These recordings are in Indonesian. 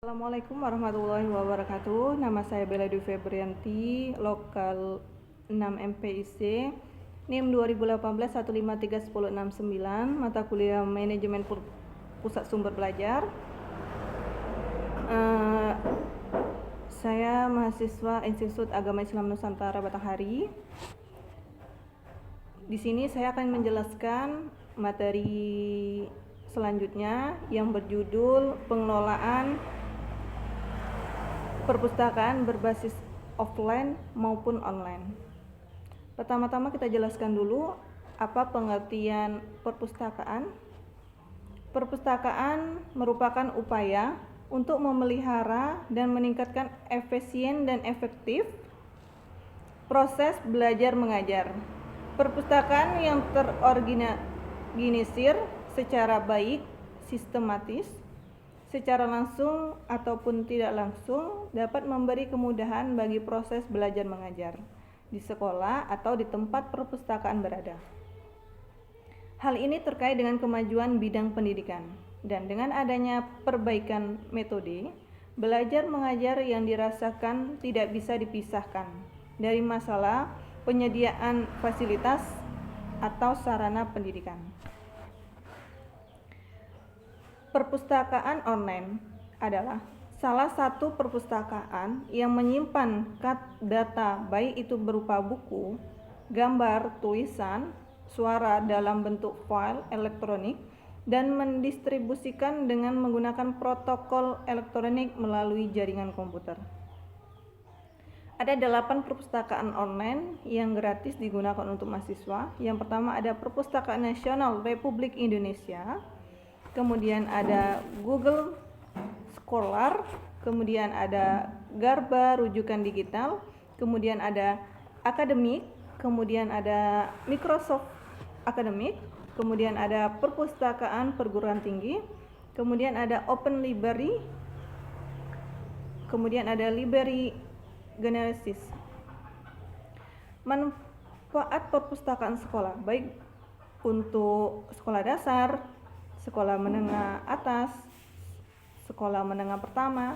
Assalamualaikum warahmatullahi wabarakatuh. Nama saya Bella Dwi Febrianti, lokal 6 MPIC, NIM 2018 1531069, mata kuliah Manajemen Pusat Sumber Belajar. Saya mahasiswa Institut Agama Islam Nusantara Batanghari. Di sini saya akan menjelaskan materi selanjutnya yang berjudul pengelolaan perpustakaan berbasis offline maupun online. Pertama-tama kita jelaskan dulu apa pengertian perpustakaan. Perpustakaan merupakan upaya untuk memelihara dan meningkatkan efisien dan efektif proses belajar mengajar. Perpustakaan yang terorganisir secara baik, sistematis, secara langsung ataupun tidak langsung dapat memberi kemudahan bagi proses belajar mengajar di sekolah atau di tempat perpustakaan berada. Hal ini terkait dengan kemajuan bidang pendidikan dan dengan adanya perbaikan metode, belajar mengajar yang dirasakan tidak bisa dipisahkan dari masalah penyediaan fasilitas atau sarana pendidikan. Perpustakaan online adalah salah satu perpustakaan yang menyimpan data baik itu berupa buku, gambar, tulisan, suara dalam bentuk file elektronik dan mendistribusikan dengan menggunakan protokol elektronik melalui jaringan komputer. Ada 8 perpustakaan online yang gratis digunakan untuk mahasiswa. Yang pertama ada Perpustakaan Nasional Republik Indonesia, kemudian ada Google Scholar, kemudian ada Garba Rujukan Digital, kemudian ada Akademik, kemudian ada Microsoft Academic, kemudian ada Perpustakaan Perguruan Tinggi, kemudian ada Open Library, kemudian ada Library Genesis. Manfaat perpustakaan sekolah baik untuk sekolah dasar, sekolah menengah atas, sekolah menengah pertama.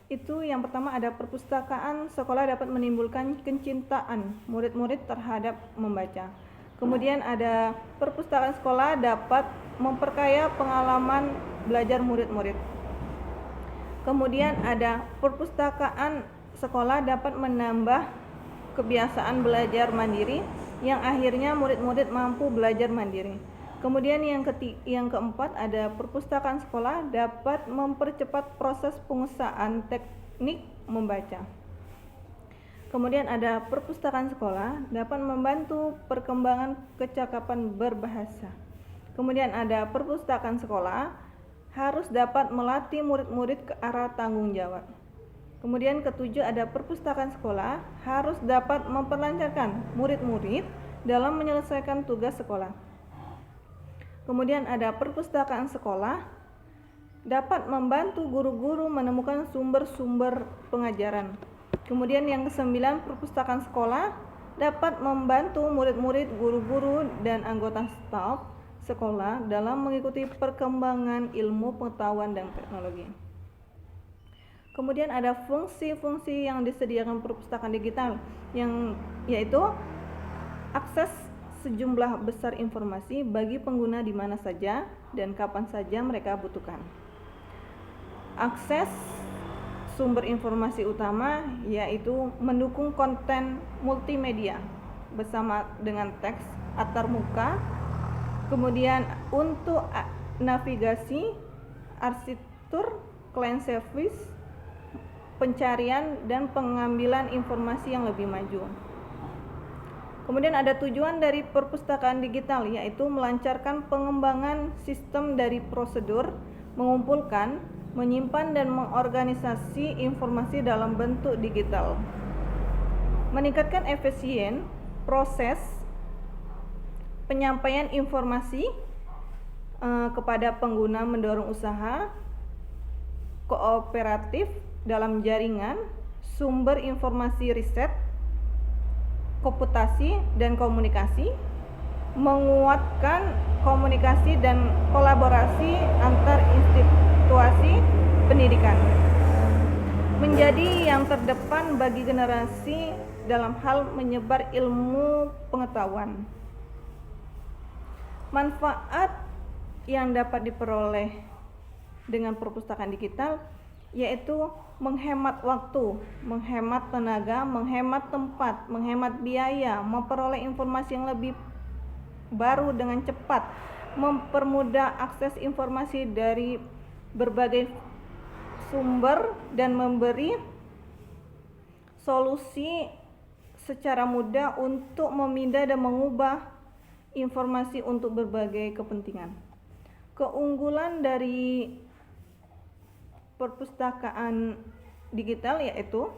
Itu yang pertama ada perpustakaan sekolah dapat menimbulkan kecintaan murid-murid terhadap membaca. Kemudian ada perpustakaan sekolah dapat memperkaya pengalaman belajar murid-murid. Kemudian ada perpustakaan sekolah dapat menambah kebiasaan belajar mandiri yang akhirnya murid-murid mampu belajar mandiri. Kemudian yang keempat ada perpustakaan sekolah dapat mempercepat proses penguasaan teknik membaca. Kemudian ada perpustakaan sekolah dapat membantu perkembangan kecakapan berbahasa. Kemudian ada perpustakaan sekolah harus dapat melatih murid-murid ke arah tanggung jawab. Kemudian ketujuh ada perpustakaan sekolah harus dapat memperlancarkan murid-murid dalam menyelesaikan tugas sekolah. Kemudian ada perpustakaan sekolah dapat membantu guru-guru menemukan sumber-sumber pengajaran. Kemudian yang kesembilan, perpustakaan sekolah dapat membantu murid-murid, guru-guru, dan anggota staf sekolah dalam mengikuti perkembangan ilmu pengetahuan dan teknologi. Kemudian ada fungsi-fungsi yang disediakan perpustakaan digital yang yaitu akses sejumlah besar informasi bagi pengguna di mana saja dan kapan saja mereka butuhkan. Akses sumber informasi utama yaitu mendukung konten multimedia bersama dengan teks antarmuka, kemudian untuk navigasi, arsitektur, client service, pencarian dan pengambilan informasi yang lebih maju. Kemudian ada tujuan dari perpustakaan digital yaitu melancarkan pengembangan sistem dari prosedur, mengumpulkan, menyimpan dan mengorganisasi informasi dalam bentuk digital. Meningkatkan efisien proses penyampaian informasi kepada pengguna, mendorong usaha kooperatif dalam jaringan, sumber informasi riset, komputasi dan komunikasi, menguatkan komunikasi dan kolaborasi antar institusi pendidikan. menjadi yang terdepan bagi generasi dalam hal menyebar ilmu pengetahuan. Manfaat yang dapat diperoleh dengan perpustakaan digital yaitu menghemat waktu, menghemat tenaga, menghemat tempat, menghemat biaya, memperoleh informasi yang lebih baru dengan cepat, mempermudah akses informasi dari berbagai sumber, dan memberi solusi secara mudah untuk memindah dan mengubah informasi untuk berbagai kepentingan. Keunggulan dari perpustakaan digital yaitu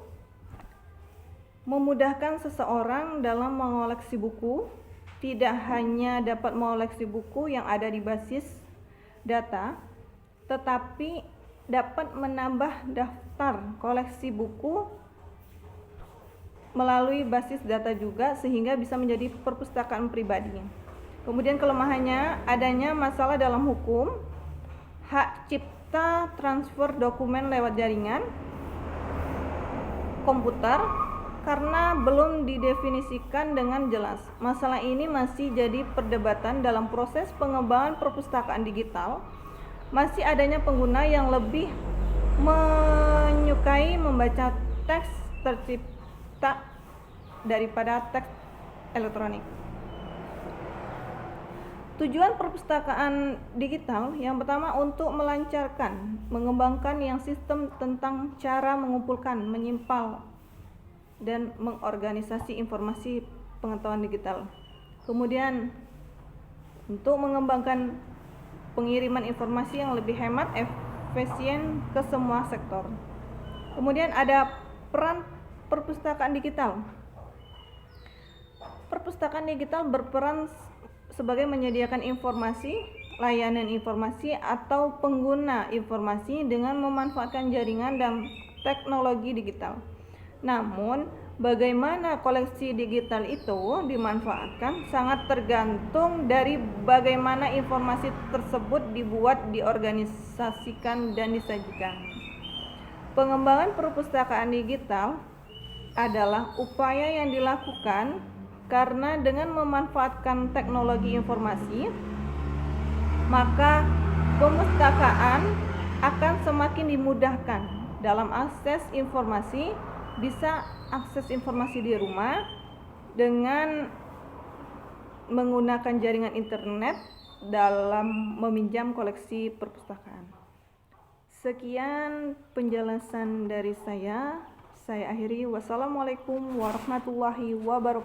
memudahkan seseorang dalam mengoleksi buku, tidak hanya dapat mengoleksi buku yang ada di basis data, tetapi dapat menambah daftar koleksi buku melalui basis data juga, sehingga bisa menjadi perpustakaan pribadi. Kemudian kelemahannya adanya masalah dalam hukum, hak cipta transfer dokumen lewat jaringan komputer karena belum didefinisikan dengan jelas. Masalah ini masih jadi perdebatan dalam proses pengembangan perpustakaan digital. Masih adanya pengguna yang lebih menyukai membaca teks tercipta daripada teks elektronik. Tujuan perpustakaan digital yang pertama untuk melancarkan, mengembangkan yang sistem tentang cara mengumpulkan, menyimpan, dan mengorganisasi informasi pengetahuan digital. Kemudian untuk mengembangkan pengiriman informasi yang lebih hemat, efisien ke semua sektor. Kemudian ada peran perpustakaan digital. Perpustakaan digital berperan sebagai menyediakan informasi, layanan informasi atau pengguna informasi dengan memanfaatkan jaringan dan teknologi digital. Namun, bagaimana koleksi digital itu dimanfaatkan sangat tergantung dari bagaimana informasi tersebut dibuat, diorganisasikan, dan disajikan. Pengembangan perpustakaan digital adalah upaya yang dilakukan karena dengan memanfaatkan teknologi informasi, maka perpustakaan akan semakin dimudahkan dalam akses informasi. Bisa akses informasi di rumah dengan menggunakan jaringan internet dalam meminjam koleksi perpustakaan. Sekian penjelasan dari saya akhiri. Wassalamualaikum warahmatullahi wabarakatuh.